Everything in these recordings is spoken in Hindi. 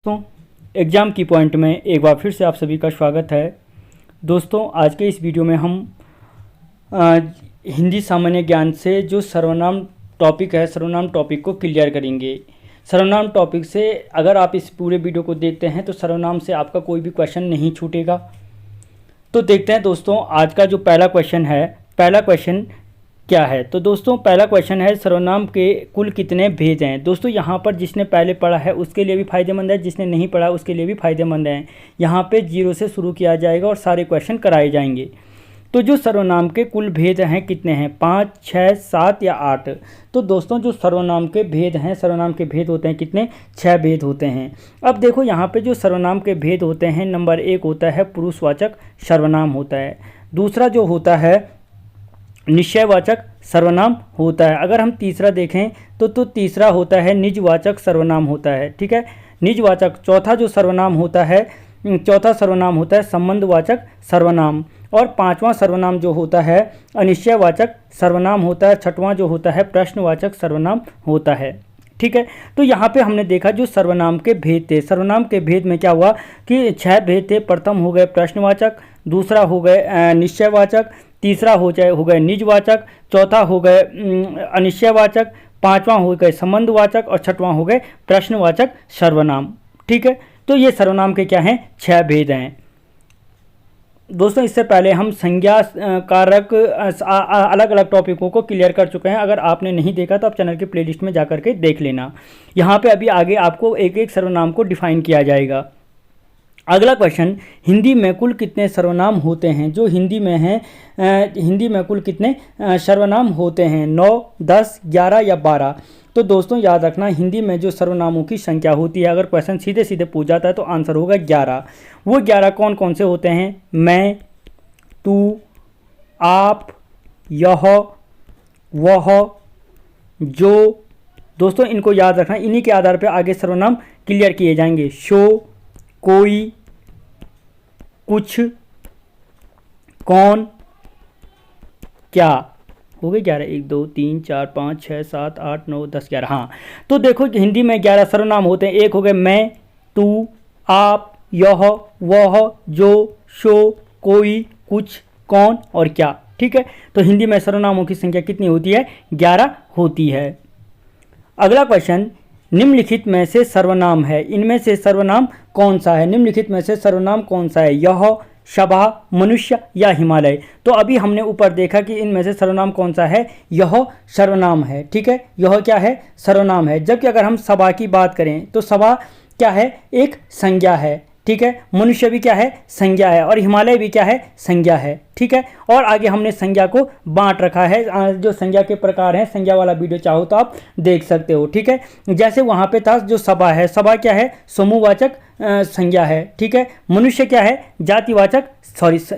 दोस्तों एग्ज़ाम की पॉइंट में एक बार फिर से आप सभी का स्वागत है। दोस्तों आज के इस वीडियो में हम हिंदी सामान्य ज्ञान से जो सर्वनाम टॉपिक है, सर्वनाम टॉपिक को क्लियर करेंगे। सर्वनाम टॉपिक से अगर आप इस पूरे वीडियो को देखते हैं तो सर्वनाम से आपका कोई भी क्वेश्चन नहीं छूटेगा। तो देखते हैं दोस्तों आज का जो पहला क्वेश्चन है, पहला क्वेश्चन क्या है। तो दोस्तों पहला क्वेश्चन है सर्वनाम के कुल कितने भेद हैं। दोस्तों यहाँ पर जिसने पहले पढ़ा है उसके लिए भी फ़ायदेमंद है, जिसने नहीं पढ़ा उसके लिए भी फ़ायदेमंद है। यहाँ पे 0 से शुरू किया जाएगा और सारे क्वेश्चन कराए जाएंगे। तो जो सर्वनाम के कुल भेद हैं कितने हैं, 5, 6, 7 या 8। तो दोस्तों जो सर्वनाम के भेद हैं, सर्वनाम के भेद होते हैं कितने, 6 भेद होते हैं। अब देखो यहाँ पे जो सर्वनाम के भेद होते हैं, नंबर 1 होता है पुरुषवाचक सर्वनाम होता है। दूसरा जो होता है निश्चयवाचक सर्वनाम होता है। अगर हम तीसरा देखें तो तीसरा होता है निजवाचक सर्वनाम होता है। ठीक है, निजवाचक। चौथा जो सर्वनाम होता है, चौथा सर्वनाम होता है संबंधवाचक सर्वनाम। और पांचवा सर्वनाम जो होता है अनिश्चयवाचक सर्वनाम होता है। छठवां जो होता है प्रश्नवाचक सर्वनाम होता है। ठीक है, तो यहाँ पे हमने देखा जो सर्वनाम के भेद थे। सर्वनाम के भेद में क्या हुआ कि 6 भेद थे। प्रथम हो गए प्रश्नवाचक, दूसरा हो गए निश्चयवाचक, तीसरा हो गए निजवाचक, चौथा हो गए अनिश्चयवाचक, पांचवां हो गए संबंधवाचक और छठवां हो गए प्रश्नवाचक सर्वनाम। ठीक है, तो ये सर्वनाम के क्या हैं, 6 भेद हैं। दोस्तों इससे पहले हम संज्ञा कारक अलग अलग टॉपिकों को क्लियर कर चुके हैं। अगर आपने नहीं देखा तो आप चैनल के प्लेलिस्ट में जाकर के देख लेना। यहाँ पे अभी आगे आपको एक एक सर्वनाम को डिफाइन किया जाएगा। अगला क्वेश्चन, हिंदी में कुल कितने सर्वनाम होते हैं। जो हिंदी में है, हिंदी में कुल कितने सर्वनाम होते हैं, 9, 10, 11 या 12। तो दोस्तों याद रखना हिंदी में जो सर्वनामों की संख्या होती है, अगर क्वेश्चन सीधे सीधे पूछ जाता है तो आंसर होगा 11। वो 11 कौन कौन से होते हैं, मैं, तू, आप, यह, वह, जो। दोस्तों इनको याद रखना, इन्हीं के आधार पर आगे सर्वनाम क्लियर किए जाएंगे। शो, कोई, कुछ, कौन, क्या। हो गए 11, 1, 2, 3, 4, 5, 6, 7, 8, 9, 10, 11। हाँ, तो देखो हिंदी में 11 सर्वनाम होते हैं। एक हो गए मैं, तू, आप, यह, वह, जो, शो, कोई, कुछ, कौन और क्या। ठीक है, तो हिंदी में सर्वनामों की संख्या कितनी होती है, 11 होती है। अगला क्वेश्चन, निम्नलिखित में से सर्वनाम है, इनमें से सर्वनाम कौन सा है। निम्नलिखित में से सर्वनाम कौन सा है, यह, सभा, मनुष्य या हिमालय। तो अभी हमने ऊपर देखा कि इनमें से सर्वनाम कौन सा है, यह सर्वनाम है। ठीक है, यह क्या है, सर्वनाम है। जबकि अगर हम सभा की बात करें तो सभा क्या है, एक संज्ञा है। ठीक है, मनुष्य भी क्या है, संज्ञा है। और हिमालय भी क्या है, संज्ञा है। ठीक है, और आगे हमने संज्ञा को बांट रखा है। जो संज्ञा के प्रकार हैं, संज्ञा वाला वीडियो चाहो तो आप देख सकते हो। ठीक है, जैसे वहाँ पे था जो सभा है, सभा क्या है, समूहवाचक संज्ञा है। ठीक है, मनुष्य क्या है, जातिवाचक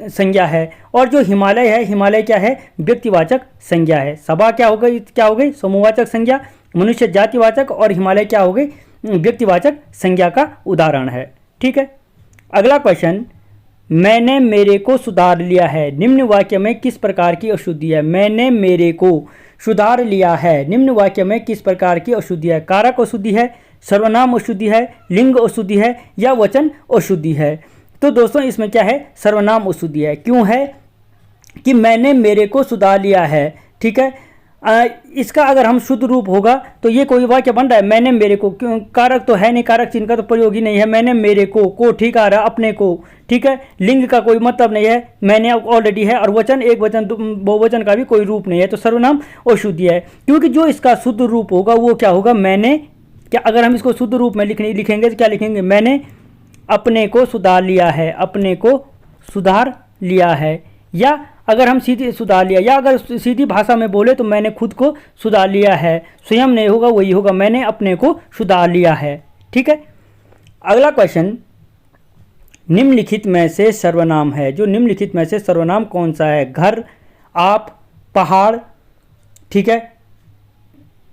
संज्ञा है। और जो हिमालय है, हिमालय क्या है, व्यक्तिवाचक संज्ञा है। सभा क्या हो गई, समूहवाचक संज्ञा, मनुष्य जातिवाचक और हिमालय क्या हो गई, व्यक्तिवाचक संज्ञा का उदाहरण है। ठीक है, अगला क्वेश्चन, मैंने मेरे को सुधार लिया है, निम्न वाक्य में किस प्रकार की अशुद्धि है। मैंने मेरे को सुधार लिया है, निम्न वाक्य में किस प्रकार की अशुद्धि है। कारक अशुद्धि है, सर्वनाम अशुद्धि है, लिंग अशुद्धि है या वचन अशुद्धि है। तो दोस्तों इसमें क्या है, सर्वनाम अशुद्धि है। क्यों है कि मैंने मेरे को सुधार लिया है। ठीक है, इसका अगर हम शुद्ध रूप होगा तो ये कोई वाक्य बन रहा है, मैंने मेरे को, क्यों, कारक तो है नहीं, कारक चिन्ह का तो प्रयोग ही नहीं है। मैंने मेरे को ठीक आ रहा, अपने को। ठीक है, लिंग का कोई मतलब नहीं है, मैंने ऑलरेडी है। और वचन, एक वचन, बहुवचन का भी कोई रूप नहीं है। तो सर्वनाम अशुद्धि है, क्योंकि जो इसका शुद्ध रूप होगा वो क्या होगा, मैंने क्या। अगर हम इसको शुद्ध रूप में लिखेंगे तो क्या लिखेंगे, मैंने अपने को सुधार लिया है, अपने को सुधार लिया है। या अगर हम सीधी सुधार लिया, या अगर सीधी भाषा में बोले तो मैंने खुद को सुधार लिया है। स्वयं नहीं होगा, वही होगा, मैंने अपने को सुधार लिया है। ठीक है, अगला क्वेश्चन, निम्नलिखित में से सर्वनाम है। जो निम्नलिखित में से सर्वनाम कौन सा है, घर, आप, पहाड़, ठीक है,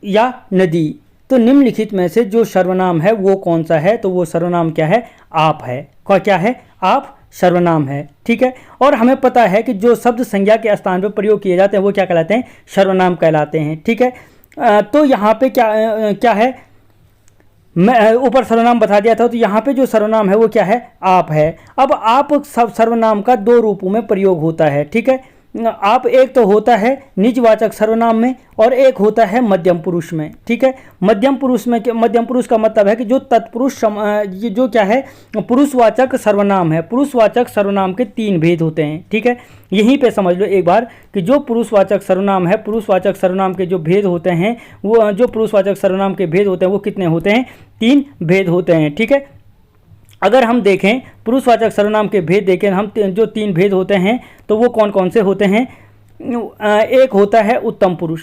या नदी। तो निम्नलिखित में से जो सर्वनाम है वो कौन सा है, तो वो सर्वनाम क्या है, आप है। क्या है, आप सर्वनाम है। ठीक है, और हमें पता है कि जो शब्द संज्ञा के स्थान पर प्रयोग किए जाते हैं वो क्या कहलाते हैं, सर्वनाम कहलाते हैं। ठीक है, तो यहाँ पे क्या है, मैं ऊपर सर्वनाम बता दिया था, तो यहाँ पे जो सर्वनाम है वो क्या है, आप है। अब आप सब सर्वनाम का दो रूपों में प्रयोग होता है, ठीक है। आप एक तो होता है निजवाचक सर्वनाम में और एक होता है मध्यम पुरुष में, ठीक है। मध्यम पुरुष में, मध्यम पुरुष का मतलब है कि जो तत्पुरुष ये जो क्या है पुरुषवाचक सर्वनाम है। पुरुषवाचक सर्वनाम के तीन भेद होते हैं, ठीक है। यहीं पे समझ लो एक बार कि जो पुरुषवाचक सर्वनाम है, पुरुषवाचक सर्वनाम के जो भेद होते हैं, वो जो पुरुषवाचक सर्वनाम के भेद होते हैं वो कितने होते हैं, तीन भेद होते हैं, ठीक है। अगर हम देखें पुरुषवाचक सर्वनाम के भेद देखें हम, जो तीन भेद होते हैं तो वो कौन कौन से होते हैं। एक होता है उत्तम पुरुष,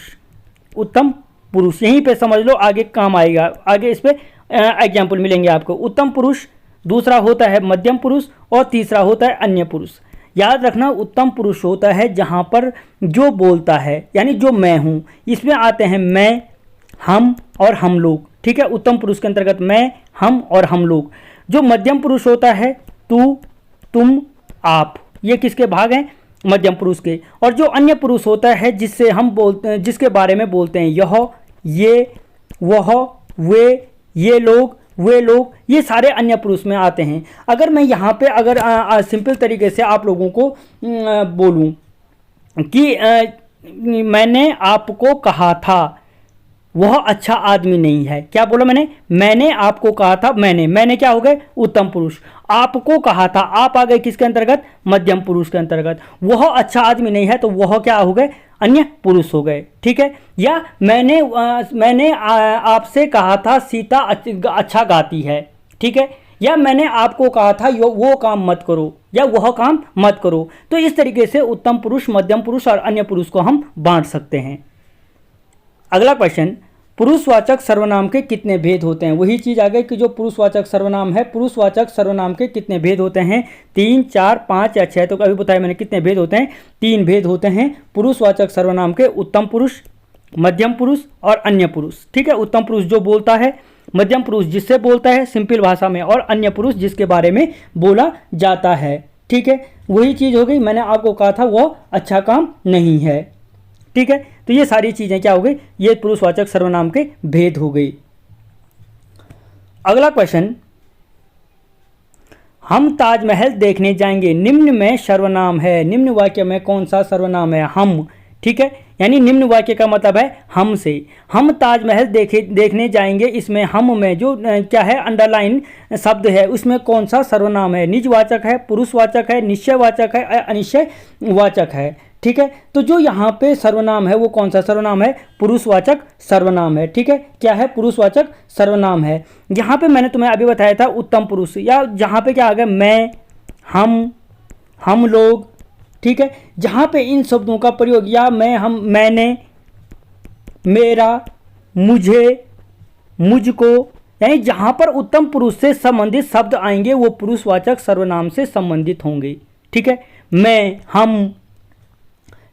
उत्तम पुरुष, यहीं पे समझ लो, आगे काम आएगा, आगे इस पे एग्जाम्पल मिलेंगे आपको। उत्तम पुरुष, दूसरा होता है मध्यम पुरुष और तीसरा होता है अन्य पुरुष। याद रखना, उत्तम पुरुष होता है जहाँ पर जो बोलता है, यानी जो मैं हूँ, इसमें आते हैं मैं, हम और हम लोग, ठीक है। उत्तम पुरुष के अंतर्गत मैं, हम और हम लोग। जो मध्यम पुरुष होता है तू, तुम, आप, ये किसके भाग हैं, मध्यम पुरुष के। और जो अन्य पुरुष होता है जिससे हम बोलते हैं, जिसके बारे में बोलते हैं, यह, ये, वह, वे, ये लोग, वे लोग, ये सारे अन्य पुरुष में आते हैं। अगर मैं यहाँ पे अगर सिंपल तरीके से आप लोगों को बोलूँ कि मैंने आपको कहा था वह अच्छा आदमी नहीं है, क्या बोला मैंने आपको कहा था, मैंने क्या हो गए, उत्तम पुरुष। आपको कहा था, आप आ गए किसके अंतर्गत, मध्यम पुरुष के अंतर्गत। वह अच्छा आदमी नहीं है तो वह क्या हो गए, अन्य पुरुष हो गए, ठीक है। या मैंने आपसे कहा था सीता अच्छा गाती है, ठीक है। या मैंने आपको कहा था वो काम मत करो या वह काम मत करो। तो इस तरीके से उत्तम पुरुष, मध्यम पुरुष और अन्य पुरुष को हम बांट सकते हैं। अगला क्वेश्चन, पुरुषवाचक सर्वनाम के कितने भेद होते हैं। वही चीज़ आ गई कि जो पुरुषवाचक सर्वनाम है, पुरुषवाचक सर्वनाम के कितने भेद होते हैं, 3, 4, 5 या 6। तो अभी बताया मैंने कितने भेद होते हैं, 3 भेद होते हैं पुरुषवाचक सर्वनाम के, उत्तम पुरुष, मध्यम पुरुष और अन्य पुरुष, ठीक है। उत्तम पुरुष जो बोलता है, मध्यम पुरुष जिससे बोलता है सिंपल भाषा में, और अन्य पुरुष जिसके बारे में बोला जाता है, ठीक है। वही चीज़ हो गई, मैंने आपको कहा था वो अच्छा काम नहीं है, ठीक है। तो ये सारी चीज़ें क्या हो गई, ये पुरुषवाचक सर्वनाम के भेद हो गई। अगला क्वेश्चन, हम ताजमहल देखने जाएंगे, निम्न में सर्वनाम है। निम्न वाक्य में कौन सा सर्वनाम है, हम, ठीक है। यानी निम्न वाक्य का मतलब है हम से। हम ताजमहल देखने जाएंगे, इसमें हम में जो क्या है अंडरलाइन शब्द है उसमें कौन सा सर्वनाम है, निजवाचक है, पुरुषवाचक है, निश्चयवाचक है, अनिश्चयवाचक है, ठीक है। तो जो यहाँ पे सर्वनाम है वो कौन सा सर्वनाम है, पुरुषवाचक सर्वनाम है, ठीक है। क्या है, पुरुषवाचक सर्वनाम है। यहाँ पे मैंने तुम्हें अभी बताया था उत्तम पुरुष, या जहाँ पे क्या आ गया, मैं, हम लोग, ठीक है। जहाँ पे इन शब्दों का प्रयोग, या मैं, हम, मैंने, मेरा, मुझे, मुझको, यानी जहाँ पर उत्तम पुरुष से संबंधित शब्द आएंगे वो पुरुषवाचक सर्वनाम से संबंधित होंगे, ठीक है। मैं, हम,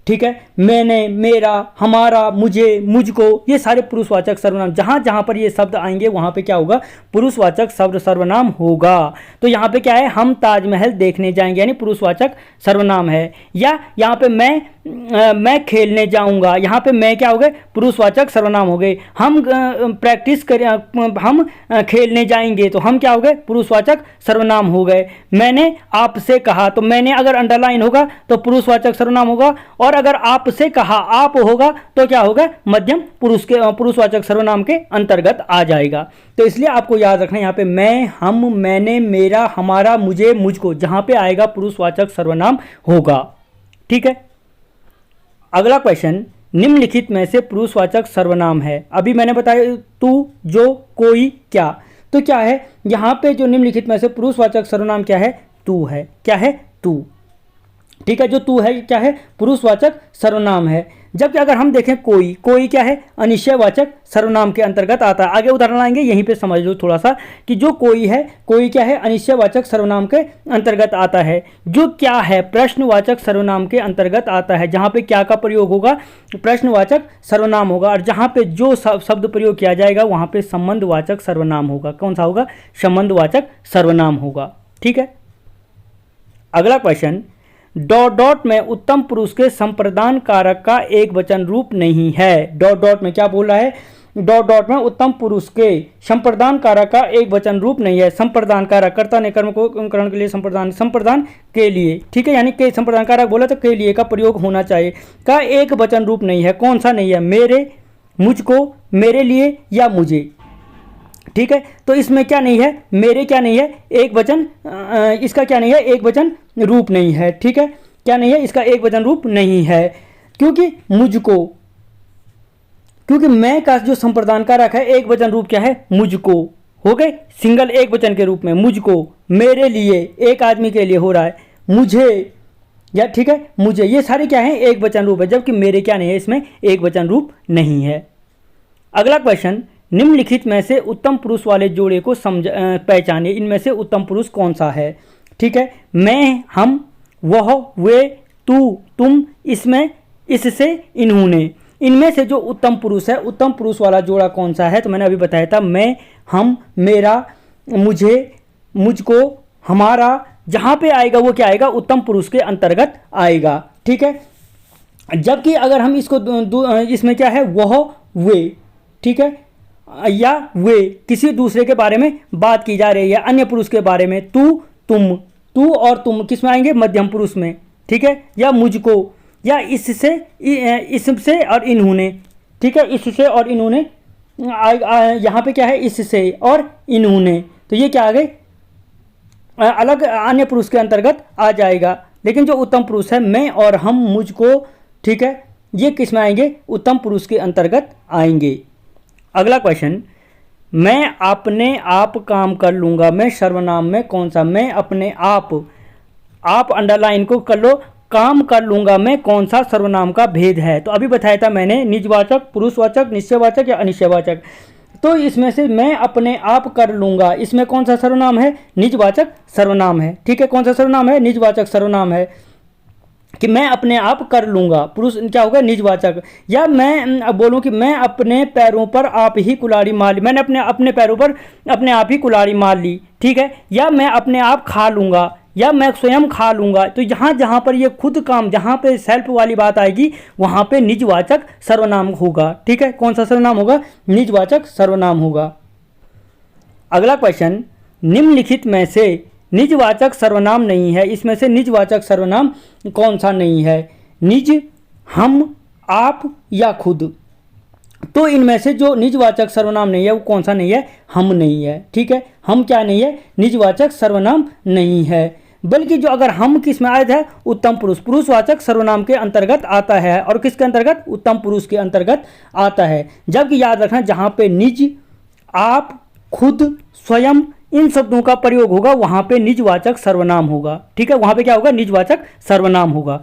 ठीक है, मैंने, मेरा, हमारा, मुझे, मुझको, ये सारे पुरुषवाचक सर्वनाम, जहाँ जहाँ पर ये शब्द आएंगे वहाँ पे क्या होगा, पुरुषवाचक सर्वनाम होगा। तो यहाँ पे क्या है, हम ताजमहल देखने जाएंगे, यानी पुरुषवाचक सर्वनाम है। या यहाँ पे मैं खेलने जाऊँगा, यहाँ पे मैं क्या हो गए, पुरुषवाचक सर्वनाम हो गए। हम प्रैक्टिस करें, हम खेलने जाएंगे, तो हम क्या हो गए, पुरुषवाचक सर्वनाम हो गए। मैंने आपसे कहा, तो मैंने अगर अंडरलाइन होगा तो पुरुषवाचक सर्वनाम होगा, और अगर आपसे कहा आप होगा तो क्या होगा, मध्यम पुरुष के पुरुषवाचक सर्वनाम के अंतर्गत आ जाएगा। तो इसलिए आपको याद रखना, यहाँ पे मैं, हम, मैंने, मेरा, हमारा, मुझे, मुझको, जहाँ पे आएगा पुरुषवाचक सर्वनाम होगा, ठीक है। अगला क्वेश्चन, निम्नलिखित में से पुरुषवाचक सर्वनाम है। अभी मैंने बताया तू, जो, कोई, क्या। तो क्या है, यहाँ पे जो निम्नलिखित में से पुरुषवाचक सर्वनाम क्या है, तू है। क्या है, तू, ठीक है। जो तू है क्या है, पुरुषवाचक सर्वनाम है। जबकि अगर हम देखें कोई क्या है, अनिश्चयवाचक सर्वनाम के अंतर्गत आता है। आगे उदाहरण आएंगे, यहीं पे समझ लो थोड़ा सा कि जो कोई है, कोई क्या है, अनिश्चयवाचक सर्वनाम के अंतर्गत आता है। जो क्या है, प्रश्नवाचक सर्वनाम के अंतर्गत आता है। जहाँ पे क्या का प्रयोग होगा, प्रश्नवाचक सर्वनाम होगा, और जहाँ पे जो शब्द प्रयोग किया जाएगा वहाँ पे संबंधवाचक सर्वनाम होगा। कौन सा होगा, संबंधवाचक सर्वनाम होगा, ठीक है। अगला क्वेश्चन, डॉट में उत्तम पुरुष के संप्रदान कारक का एक वचन रूप नहीं है। डॉट में क्या बोल रहा है, डॉट डॉट में उत्तम पुरुष के संप्रदान कारक का एक वचन रूप नहीं है। संप्रदान कारक कर्ता ने कर्म को करण के लिए संप्रदान के लिए, ठीक है, यानी के संप्रदान कारक बोला तो के लिए का प्रयोग होना चाहिए, का एक वचन रूप नहीं है। कौन सा नहीं है? मेरे, मुझको, मेरे लिए या मुझे, ठीक है। तो इसमें क्या नहीं है? मेरे क्या नहीं है? एक वचन, इसका क्या नहीं है? एक वचन रूप नहीं है, ठीक है। क्या नहीं है? इसका एक वचन रूप नहीं है, क्योंकि मुझको, क्योंकि मैं का जो संप्रदान कारक है एक वचन रूप क्या है? मुझको, हो गए सिंगल एक वचन के रूप में मुझको, मेरे लिए एक आदमी के लिए हो रहा है, मुझे, या ठीक है, मुझे, ये सारे क्या है? एक वचन रूप है, जबकि मेरे क्या नहीं है? इसमें एक वचन रूप नहीं है। अगला क्वेश्चन, निम्नलिखित में से उत्तम पुरुष वाले जोड़े को पहचानिए, इनमें से उत्तम पुरुष कौन सा है? ठीक है, मैं, हम, वह, वे, तू, तुम, इसमें, इससे, इन्होंने, इनमें से जो उत्तम पुरुष है, उत्तम पुरुष वाला जोड़ा कौन सा है? तो मैंने अभी बताया था, मैं, हम, मेरा, मुझे, मुझको, हमारा, जहाँ पे आएगा वो क्या आएगा? उत्तम पुरुष के अंतर्गत आएगा, ठीक है। जबकि अगर हम इसको इसमें क्या है? वह, वे, ठीक है, या वे, किसी दूसरे के बारे में बात की जा रही है, अन्य पुरुष के बारे में, तू, तुम, तू और तुम किस में आएंगे? मध्यम पुरुष में, ठीक है, या मुझको, या इससे, इससे और इन्होंने, ठीक है, इससे और इन्होंने, यहाँ पे क्या है? इससे और इन्होंने, तो ये क्या आ गए? अलग अन्य पुरुष के अंतर्गत आ जाएगा। लेकिन जो उत्तम पुरुष है, मैं और हम, मुझको, ठीक है, ये किस में आएंगे? उत्तम पुरुष के अंतर्गत आएंगे। अगला क्वेश्चन, मैं अपने आप काम कर लूँगा मैं सर्वनाम में कौन सा? मैं अपने आप अंडरलाइन को कर लो, काम कर लूँगा मैं कौन सा सर्वनाम का भेद है? तो अभी बताया था मैंने, निजवाचक, पुरुषवाचक, निश्चयवाचक या अनिश्चयवाचक। तो इसमें से मैं अपने आप कर लूँगा, इसमें कौन सा सर्वनाम है? निजवाचक सर्वनाम है, ठीक है। कौन सा सर्वनाम है? निजवाचक सर्वनाम है, कि मैं अपने आप कर लूँगा, पुरुष क्या होगा? निजवाचक। या मैं अब बोलूँ कि मैं अपने पैरों पर आप ही कुल्हाड़ी मार ली, मैंने अपने पैरों पर अपने आप ही कुल्हाड़ी मार ली, ठीक है। या मैं अपने आप खा लूँगा, या मैं स्वयं खा लूँगा। तो जहाँ पर ये खुद काम, जहाँ पे सेल्फ वाली बात आएगी वहाँ पे निजवाचक सर्वनाम होगा, ठीक है। कौन सा सर्वनाम होगा? निजवाचक सर्वनाम होगा। अगला क्वेश्चन, निम्नलिखित में से निजवाचक सर्वनाम नहीं है, इसमें से निजवाचक सर्वनाम कौन सा नहीं है? निज, हम, आप या खुद। तो इनमें से जो निजवाचक सर्वनाम नहीं है वो कौन सा नहीं है? हम नहीं है, ठीक है। हम क्या नहीं है? निजवाचक सर्वनाम नहीं है। बल्कि जो अगर हम किस में आया है? उत्तम पुरुष, पुरुषवाचक सर्वनाम के अंतर्गत आता है। और किसके अंतर्गत? उत्तम पुरुष के अंतर्गत आता है। जबकि याद रखना, जहाँ पे निज, आप, खुद, स्वयं, इन शब्दों का प्रयोग होगा वहाँ पे निजवाचक सर्वनाम होगा, ठीक है। वहाँ पे क्या होगा? निजवाचक सर्वनाम होगा।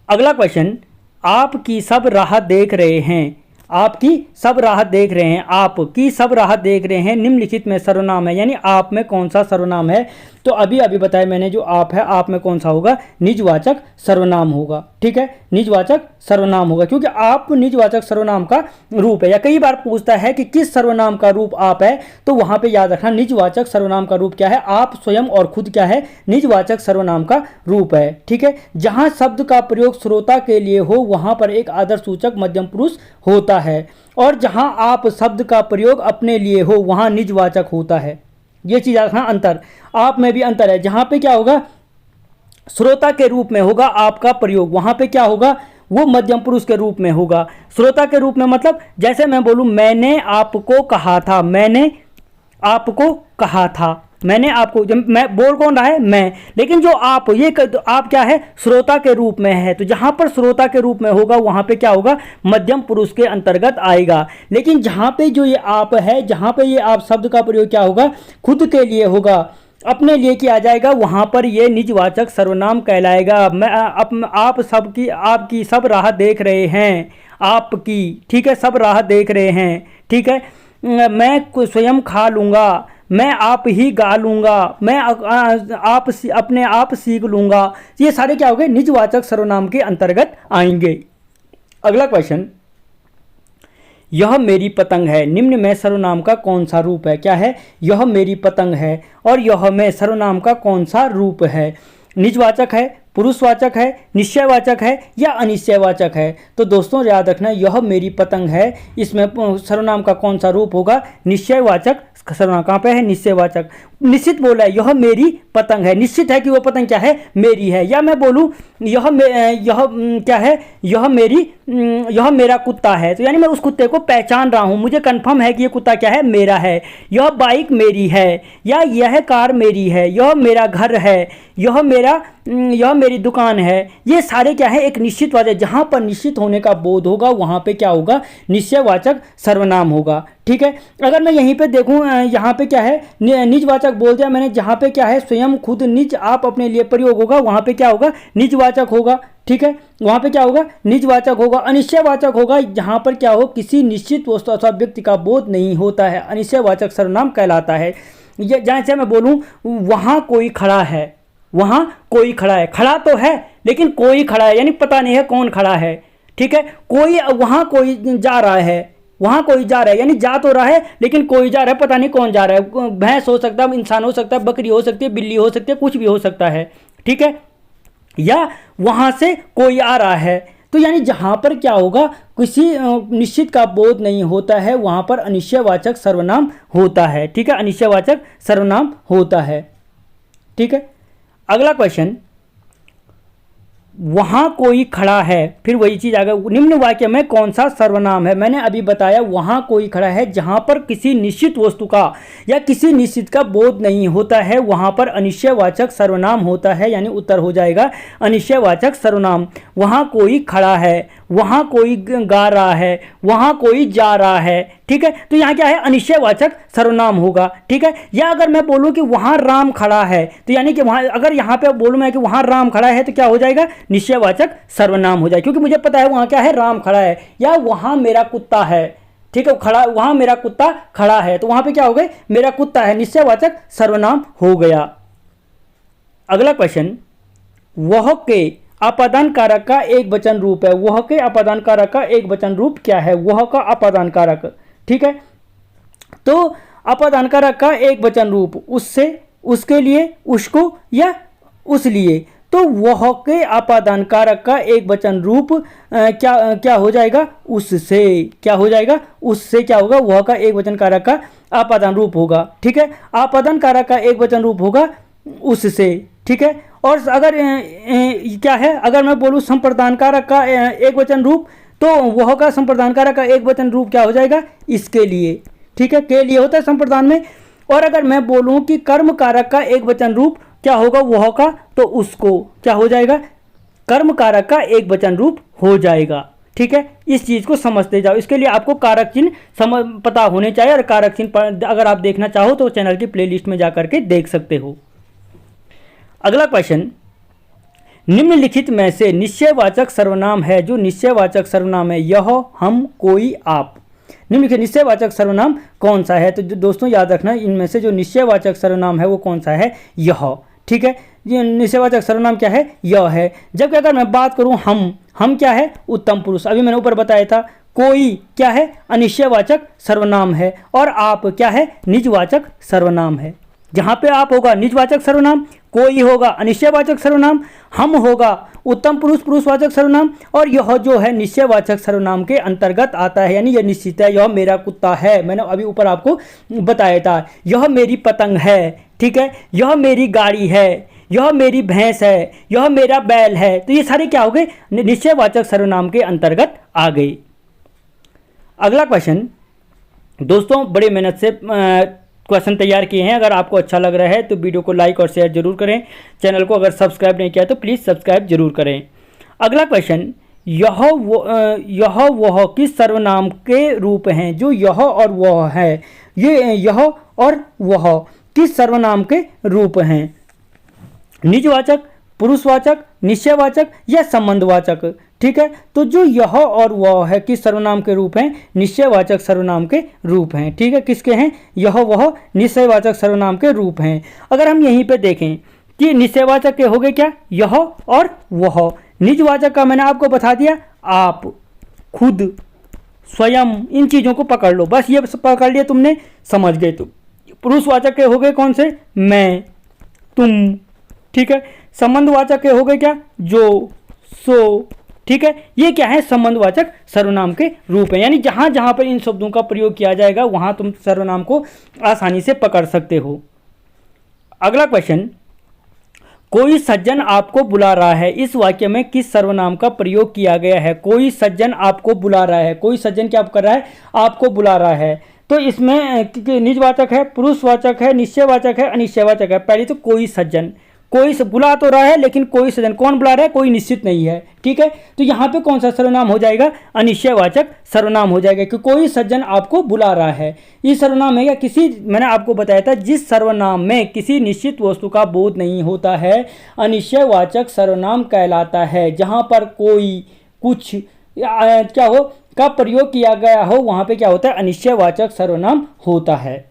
अगला क्वेश्चन, आपकी सब राह देख रहे हैं, आपकी सब राह देख रहे हैं, आपकी सब राह देख रहे हैं, निम्नलिखित में सर्वनाम है, यानी आप में कौन सा सर्वनाम है? तो अभी बताया मैंने, जो आप है, आप में कौन सा होगा? निजवाचक सर्वनाम होगा, ठीक है। निजवाचक सर्वनाम होगा, क्योंकि आप निजवाचक सर्वनाम का रूप है। या कई बार पूछता है कि किस सर्वनाम का रूप आप है, तो वहां पे याद रखना निजवाचक सर्वनाम का रूप क्या है? आप, स्वयं और खुद क्या है? निजवाचक सर्वनाम का रूप है, ठीक है। जहां शब्द का प्रयोग श्रोता के लिए हो वहां पर एक आदर्श सूचक मध्यम पुरुष होता है, और जहां आप शब्द का प्रयोग अपने लिए हो वहां निजवाचक होता है। ये चीज रखना, अंतर आप में भी अंतर है। जहां पे क्या होगा? श्रोता के रूप में होगा आपका प्रयोग, वहां पे क्या होगा? वो मध्यम पुरुष के रूप में होगा। श्रोता के रूप में मतलब जैसे मैं बोलूं, मैंने आपको कहा था, मैंने आपको कहा था, मैंने आपको, जब मैं बोल कौन रहा है? मैं। लेकिन जो आप, ये तो आप क्या है? श्रोता के रूप में है। तो जहां पर श्रोता के रूप में होगा वहां पे क्या होगा? मध्यम पुरुष के अंतर्गत आएगा। लेकिन जहां पे जो ये आप है, जहां पे ये आप शब्द का प्रयोग क्या होगा? खुद के लिए होगा, अपने लिए किया जाएगा, वहां पर ये निजवाचक सर्वनाम कहलाएगा। मैं आप सबकी, आपकी सब राह देख रहे हैं, आपकी, ठीक है, सब राह देख रहे हैं, ठीक है। मैं स्वयं खा लूँगा, मैं आप ही गा लूँगा, मैं आप अपने आप सीख लूँगा। ये सारे क्या हो गए? निजवाचक सर्वनाम के अंतर्गत आएंगे। अगला क्वेश्चन, यह मेरी पतंग है, निम्न में सर्वनाम का कौन सा रूप है? क्या है? यह मेरी पतंग है, और यह में सर्वनाम का कौन सा रूप है? निजवाचक है, पुरुषवाचक है, निश्चयवाचक है या अनिश्चयवाचक है। तो दोस्तों याद रखना, यह मेरी पतंग है, इसमें सर्वनाम का कौन सा रूप होगा? निश्चयवाचक सर्वनाम। कहाँ पे है? निश्चयवाचक। निश्चित बोला है यह मेरी पतंग है, निश्चित है कि वह पतंग क्या है? मेरी है। या मैं बोलूँ यह क्या है? यह मेरा कुत्ता है, तो यानी मैं उस कुत्ते को पहचान रहा हूँ, मुझे कंफर्म है कि यह कुत्ता क्या है? मेरा है। यह बाइक मेरी है, या यह कार मेरी है, यह मेरा घर है, यह मेरी दुकान है। ये सारे क्या है? एक निश्चित वाचक। जहाँ पर निश्चित होने का बोध होगा वहाँ पे क्या होगा? निश्चयवाचक सर्वनाम होगा। ठीक है। अगर मैं यहीं पे देखूँ, यहाँ पे क्या है? निजवाचक बोल दिया मैंने। जहाँ पे क्या है? स्वयं, खुद, निज, आप, अपने लिए प्रयोग होगा, वहाँ पे क्या होगा? निजवाचक होगा। ठीक है, वहाँ पे क्या होगा? निजवाचक होगा। अनिश्चयवाचक होगा जहाँ पर क्या हो? किसी निश्चित वस्तु अथवा व्यक्ति का बोध नहीं होता है, अनिश्चयवाचक सर्वनाम कहलाता है। जैसे मैं बोलूँ वहाँ कोई खड़ा है, वहाँ कोई खड़ा है, खड़ा तो है लेकिन कोई खड़ा है, यानी पता नहीं है कौन खड़ा है। ठीक है, कोई, वहाँ कोई जा रहा है, वहाँ कोई जा रहा है, यानी जा तो रहा है लेकिन कोई जा रहा है, पता नहीं कौन जा रहा है। भैंस हो सकता है, इंसान हो सकता है, बकरी हो सकती है, बिल्ली हो सकती है, कुछ भी हो सकता है। ठीक है, या वहाँ से कोई आ रहा है। तो यानी जहाँ पर क्या होगा? किसी निश्चित का बोध नहीं होता है, वहाँ पर अनिश्चयवाचक सर्वनाम होता है। ठीक है, अनिश्चयवाचक सर्वनाम होता है। ठीक है, अगला क्वेश्चन, वहाँ कोई खड़ा है, फिर वही चीज़ आ गई। निम्न वाक्य में कौन सा सर्वनाम है? मैंने अभी बताया वहाँ कोई खड़ा है, जहाँ पर किसी निश्चित वस्तु का या किसी निश्चित का बोध नहीं होता है, वहाँ पर अनिश्चयवाचक सर्वनाम होता है, यानी उत्तर हो जाएगा अनिश्चयवाचक सर्वनाम। वहाँ कोई खड़ा है, वहाँ कोई गा रहा है, वहाँ कोई जा रहा है। ठीक है, तो यहाँ क्या है? अनिश्चयवाचक सर्वनाम होगा। ठीक है, या अगर मैं बोलूँ कि वहाँ राम खड़ा है, तो यानी कि वहाँ, अगर यहाँ पे बोलूँ मैं कि वहाँ राम खड़ा है, तो क्या हो जाएगा? निश्चयवाचक सर्वनाम हो जाएगा, क्योंकि मुझे पता है वहाँ क्या है? राम खड़ा है। या वहाँ मेरा कुत्ता है, ठीक है, खड़ा, वहाँ मेरा कुत्ता खड़ा है, तो वहाँ पे क्या हो गए? मेरा कुत्ता है, निश्चयवाचक सर्वनाम हो गया। अगला क्वेश्चन, वह के अपादान कारक का एक वचन रूप है। वह के अपादान कारक का एक वचन रूप क्या है? वह का अपादान कारक। ठीक है, तो अपादान कारक का एक वचन रूप, उससे, उसके लिए, उसको या उस लिए। तो वह के अपादान कारक का एक वचन रूप क्या हो जाएगा? उससे। क्या हो जाएगा? उससे क्या होगा? वह का एक वचन कारक का अपादान रूप होगा। ठीक है, अपादान कारक का एक वचन रूप होगा उससे। ठीक है, और अगर क्या है? अगर मैं बोलूँ संप्रदान कारक का एक वचन रूप, तो वह का संप्रदान कारक का एक वचन रूप क्या हो जाएगा? इसके लिए। ठीक है, के लिए होता है संप्रदान में। और अगर मैं बोलूँ कि कर्म कारक का एक वचन रूप क्या होगा? वह का, तो उसको क्या हो जाएगा? कर्म कारक का एक वचन रूप हो जाएगा। ठीक है, इस चीज़ को समझते जाओ। इसके लिए आपको कारक चिन्ह पता होने चाहिए, और कारक चिन्ह अगर आप देखना चाहो तो चैनल की प्लेलिस्ट में जा करके देख सकते हो। अगला क्वेश्चन, निम्नलिखित में से निश्चयवाचक सर्वनाम है। जो निश्चयवाचक सर्वनाम है, यह, हम, कोई, आप, निम्नलिखित निश्चयवाचक सर्वनाम कौन सा है? तो दोस्तों याद रखना, इनमें से जो निश्चयवाचक सर्वनाम है वो कौन सा है? यह। ठीक है, ये निश्चयवाचक सर्वनाम क्या है? यह है। जबकि अगर मैं बात करूं हम क्या है? उत्तम पुरुष। अभी मैंने ऊपर बताया था। कोई क्या है? अनिश्चयवाचक सर्वनाम है। और आप क्या है? निजवाचक सर्वनाम है। जहाँ पे आप होगा निजवाचक सर्वनाम, कोई होगा अनिश्चयवाचक सर्वनाम, हम होगा उत्तम पुरुष पुरुषवाचक सर्वनाम, और यह जो है निश्चयवाचक सर्वनाम के अंतर्गत आता है, यानी यह निश्चित है। यह मेरा कुत्ता है, मैंने अभी ऊपर आपको बताया था। यह मेरी पतंग है। ठीक है, यह मेरी गाड़ी है, यह मेरी भैंस है, यह मेरा बैल है। तो ये सारे क्या हो गए? निश्चयवाचक सर्वनाम के अंतर्गत आ गए। अगला क्वेश्चन, दोस्तों बड़े मेहनत से क्वेश्चन तैयार किए हैं। अगर आपको अच्छा लग रहा है तो वीडियो को लाइक और शेयर जरूर करें। चैनल को अगर सब्सक्राइब नहीं किया तो प्लीज़ सब्सक्राइब जरूर करें। अगला क्वेश्चन, यह वह किस सर्वनाम के रूप हैं? जो यह और वह है, ये यह और वह किस सर्वनाम के रूप हैं? निजवाचक, पुरुषवाचक, निश्चयवाचक या संबंधवाचक? ठीक है, तो जो यह और वह है किस सर्वनाम के रूप हैं? निश्चयवाचक सर्वनाम के रूप हैं। ठीक है, किसके हैं? यह वह निश्चयवाचक सर्वनाम के रूप हैं। अगर हम यहीं पे देखें कि निश्चयवाचक के हो गए क्या? यह और वह। निजवाचक का मैंने आपको बता दिया, आप, खुद, स्वयं, इन चीज़ों को पकड़ लो, बस ये पकड़ लिया तुमने, समझ गए तुम। पुरुषवाचक के हो गए कौन से? मैं, तुम। ठीक है, संबंधवाचक हो गए क्या, जो, सो, ठीक है। ये क्या है, संबंधवाचक सर्वनाम के रूप है, यानी जहां जहां पर इन शब्दों का प्रयोग किया जाएगा वहां तुम सर्वनाम को आसानी से पकड़ सकते हो। अगला क्वेश्चन, कोई सज्जन आपको बुला रहा है, इस वाक्य में किस सर्वनाम का प्रयोग किया गया है। कोई सज्जन आपको बुला रहा है, कोई सज्जन क्या कर रहा है, आपको बुला रहा है। तो इसमें निजवाचक है, पुरुषवाचक है, निश्चयवाचक है, अनिश्चयवाचक है। पहले तो कोई सज्जन, कोई बुला तो रहा है लेकिन कोई सज्जन, कौन बुला रहा है, कोई निश्चित नहीं है, ठीक है। तो यहाँ पे कौन सा सर्वनाम हो जाएगा, अनिश्चयवाचक सर्वनाम हो जाएगा, कि कोई सज्जन आपको बुला रहा है। ये सर्वनाम है या किसी, मैंने आपको बताया था जिस सर्वनाम में किसी निश्चित वस्तु का बोध नहीं होता है अनिश्चयवाचक सर्वनाम कहलाता है। जहाँ पर कोई, कुछ क्या हो का प्रयोग किया गया हो वहाँ पे क्या होता है, अनिश्चयवाचक सर्वनाम होता है।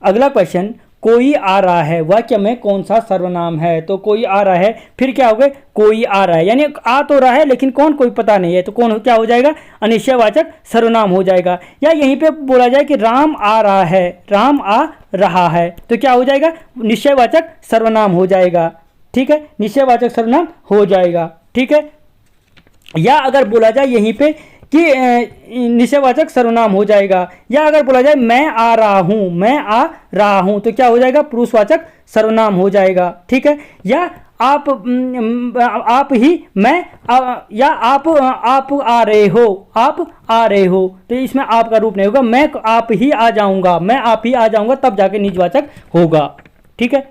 अगला क्वेश्चन, कोई आ रहा है, वाक्य में कौन सा सर्वनाम है। तो कोई आ रहा है, फिर क्या हो गया, कोई आ रहा है, यानी आ तो रहा है लेकिन कौन, कोई पता नहीं है, तो कौन क्या हो जाएगा, अनिश्चयवाचक सर्वनाम हो जाएगा। या यहीं पे बोला जाए कि राम आ रहा है, राम आ रहा है, तो क्या हो जाएगा, निश्चयवाचक सर्वनाम हो जाएगा, ठीक है, निश्चयवाचक सर्वनाम हो जाएगा, ठीक है। या अगर बोला जाए यहीं पे कि निश्चयवाचक सर्वनाम हो जाएगा, या अगर बोला जाए मैं आ रहा हूँ, मैं आ रहा हूँ, तो क्या हो जाएगा, पुरुषवाचक सर्वनाम हो जाएगा, ठीक है। या आप ही, मैं या आप आ रहे हो, आप आ रहे हो, तो इसमें आप का रूप नहीं होगा, मैं आप ही आ जाऊंगा, मैं आप ही आ जाऊंगा, तब जाके निजवाचक होगा, ठीक है।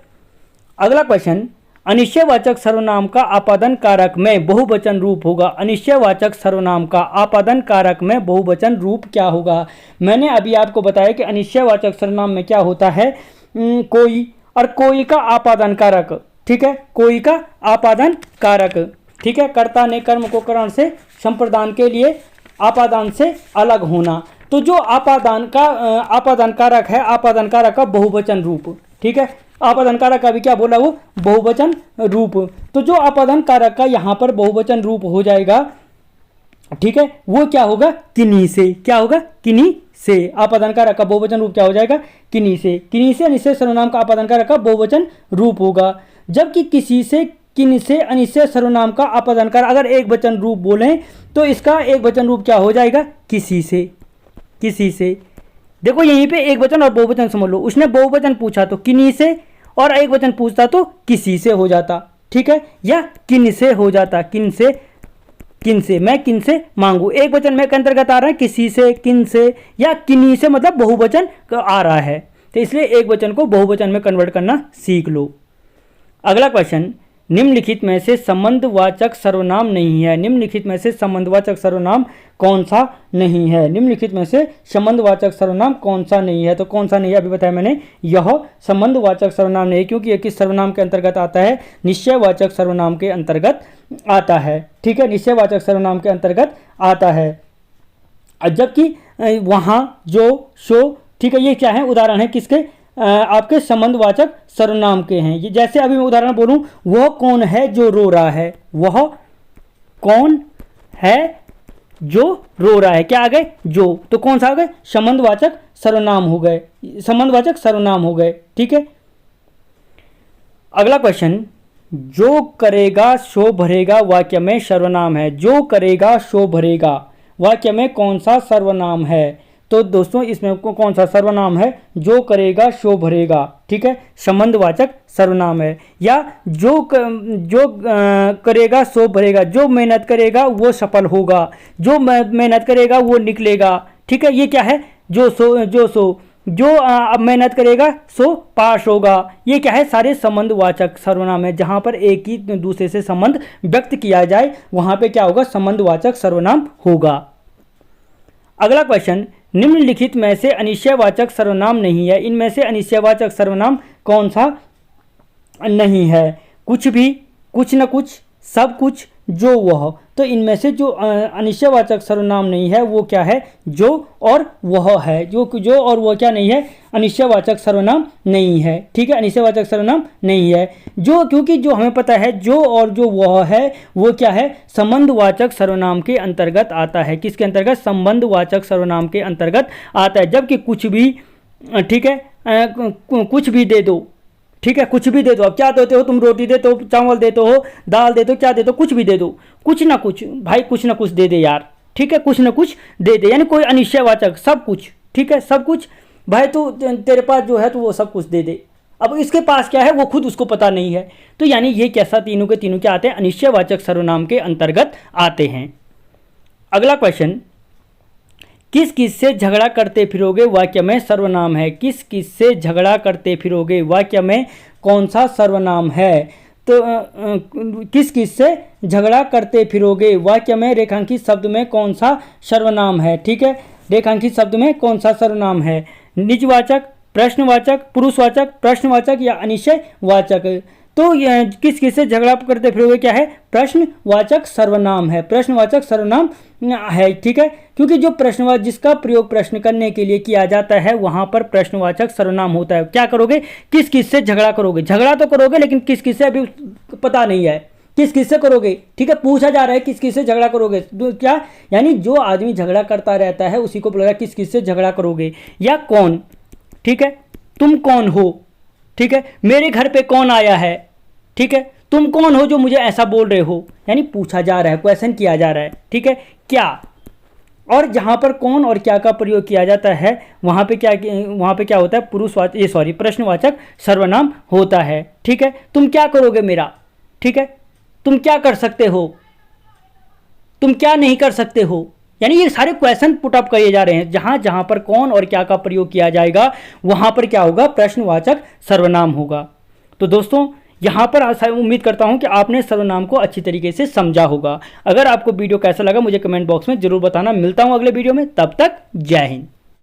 अगला क्वेश्चन, अनिश्चयवाचक सर्वनाम का आपादन कारक में बहुवचन रूप होगा। अनिश्चयवाचक सर्वनाम का आपादन कारक में बहुवचन रूप क्या होगा। मैंने अभी आपको बताया कि अनिश्चयवाचक सर्वनाम में क्या होता है, कोई, और कोई का आपादन कारक, ठीक है, कोई का आपादन कारक, ठीक है, कर्ता ने कर्म को करण से संप्रदान के लिए आपादान से अलग होना। तो जो आपादान कारक है, आपादन कारक का बहुवचन रूप, ठीक है, आपादन कारक का भी क्या बोला, वो बहुवचन रूप। तो जो आपादन कारक का यहाँ पर बहुवचन रूप हो जाएगा, ठीक है, वो क्या होगा, किन्हीं से, क्या होगा, किन्हीं से। आपादन कारक का बहुवचन रूप क्या हो जाएगा, किन्हीं से। किन्हीं से अनिश्चय सर्वनाम का आपादन कारक का बहुवचन रूप होगा। जबकि किसी से, किन से अनिश्चय सर्वनाम का आपादन कारक अगर एक वचन रूप बोलें तो इसका एक वचन रूप क्या हो जाएगा, किसी से, किसी से। देखो यहीं पे एक वचन और बहुवचन समझ लो, उसने बहुवचन पूछा तो किन्हीं से, और एक वचन पूछता तो किसी से हो जाता, ठीक है, या किन से हो जाता, किन से, किन से, मैं किन से मांगू। एक वचन में के अंतर्गत आ रहा है किसी से, किन से, या किन्हीं से, मतलब बहुवचन आ रहा है, तो इसलिए एक वचन को बहुवचन में कन्वर्ट करना सीख लो। अगला क्वेश्चन, निम्नलिखित में से संबंधवाचक सर्वनाम नहीं है। निम्नलिखित में से संबंधवाचक सर्वनाम कौन सा नहीं है। निम्नलिखित में से संबंधवाचक सर्वनाम कौन सा नहीं है। तो कौन सा नहीं है, अभी बताया मैंने, यह संबंधवाचक सर्वनाम नहीं है, क्योंकि यह किस सर्वनाम के अंतर्गत आता है, निश्चयवाचक सर्वनाम के अंतर्गत आता है, ठीक है, निश्चयवाचक सर्वनाम के अंतर्गत आता है। जबकि वहाँ, जो, सो, ठीक है, ये क्या है, उदाहरण है किसके, आपके संबंधवाचक सर्वनाम के हैं। ये जैसे अभी मैं उदाहरण बोलूं, वह कौन है जो रो रहा है, वह कौन है जो रो रहा है, क्या आ गए, जो, तो कौन सा आ गए, संबंधवाचक सर्वनाम हो गए, संबंधवाचक सर्वनाम हो गए, ठीक है। अगला क्वेश्चन, जो करेगा सो भरेगा वाक्य में सर्वनाम है। जो करेगा सो भरेगा वाक्य में कौन सा सर्वनाम है। तो दोस्तों इसमें कौन सा सर्वनाम है, जो करेगा सो भरेगा, ठीक है, संबंधवाचक सर्वनाम है। या जो करेगा सो भरेगा, जो मेहनत करेगा वो सफल होगा, जो मेहनत करेगा वो निकलेगा, ठीक है, ये क्या है, जो मेहनत करेगा सो पास होगा। ये क्या है, सारे संबंधवाचक सर्वनाम है। जहाँ पर एक ही दूसरे से संबंध व्यक्त किया जाए वहाँ पे क्या होगा, संबंधवाचक सर्वनाम होगा। अगला क्वेश्चन, निम्नलिखित में से अनिश्चयवाचक सर्वनाम नहीं है। इनमें से अनिश्चयवाचक सर्वनाम कौन सा नहीं है। कुछ भी, कुछ न कुछ, सब कुछ, जो, वह। तो इनमें से जो अनिश्चयवाचक सर्वनाम नहीं है वो क्या है, जो और वह है। जो और वह क्या नहीं है, अनिश्चयवाचक सर्वनाम नहीं है, ठीक है, अनिश्चयवाचक सर्वनाम नहीं है। जो, क्योंकि जो हमें पता है जो और जो वह है वो क्या है, संबंधवाचक सर्वनाम के अंतर्गत आता है। किसके अंतर्गत, संबंधवाचक सर्वनाम के अंतर्गत आता है। जबकि कुछ भी, ठीक है, कुछ भी दे दो, ठीक है, कुछ भी दे दो, अब क्या देते हो तुम, रोटी देते हो, चावल देते हो, दाल देते हो, क्या देते हो, कुछ भी दे दो, कुछ ना कुछ भाई, कुछ ना कुछ दे दे यार, ठीक है, कुछ ना कुछ दे दे, यानी कोई अनिश्चयवाचक, सब कुछ, ठीक है, सब कुछ भाई, तो तेरे पास जो है तो वो सब कुछ दे दे। अब इसके पास क्या है वो खुद उसको पता नहीं है, तो यानी ये कैसा, तीनों के तीनों क्या आते हैं, अनिश्चयवाचक सर्वनाम के अंतर्गत आते हैं। अगला क्वेश्चन, किस किस से झगड़ा करते फिरोगे वाक्य में सर्वनाम है। किस किस से झगड़ा करते फिरोगे वाक्य में कौन सा सर्वनाम है। तो किस किस से झगड़ा करते फिरोगे वाक्य में रेखांकित शब्द में कौन सा सर्वनाम है। ठीक है, रेखांकित शब्द में कौन सा सर्वनाम है, निजवाचक, प्रश्नवाचक, पुरुषवाचक, प्रश्नवाचक या अनिश्चयवाचक। तो किस किस से झगड़ा करते फिरोगे क्या है, प्रश्नवाचक सर्वनाम है, प्रश्नवाचक सर्वनाम है। ठीक है, क्योंकि जो प्रश्नवाचक जिसका प्रयोग प्रश्न करने के लिए किया जाता है वहां पर प्रश्नवाचक सर्वनाम होता है। क्या करोगे, किस किस से झगड़ा करोगे, झगड़ा तो करोगे लेकिन किस किस से अभी पता नहीं है, किस किस से करोगे। ठीक है, पूछा जा रहा है किस किस से झगड़ा करोगे, तो क्या यानी जो आदमी झगड़ा करता रहता है उसी को बोला किस किस से झगड़ा करोगे, या कौन। ठीक है, तुम कौन हो। ठीक है, मेरे घर पे कौन आया है। ठीक है, तुम कौन हो जो मुझे ऐसा बोल रहे हो, यानी पूछा जा रहा है, क्वेश्चन किया जा रहा है। ठीक है, क्या, और जहां पर कौन और क्या का प्रयोग किया जाता है वहां पे क्या होता है, पुरुषवाचक प्रश्नवाचक सर्वनाम होता है। ठीक है, तुम क्या करोगे मेरा। ठीक है, तुम क्या कर सकते हो, तुम क्या नहीं कर सकते हो, यानी ये सारे क्वेश्चन पुट अप किए जा रहे हैं। जहां जहां पर कौन और क्या का प्रयोग किया जाएगा वहां पर क्या होगा, प्रश्नवाचक सर्वनाम होगा। तो दोस्तों यहाँ पर उम्मीद करता हूँ कि आपने सर्वनाम को अच्छी तरीके से समझा होगा। अगर आपको वीडियो कैसा लगा मुझे कमेंट बॉक्स में जरूर बताना। मिलता हूँ अगले वीडियो में, तब तक जय हिंद।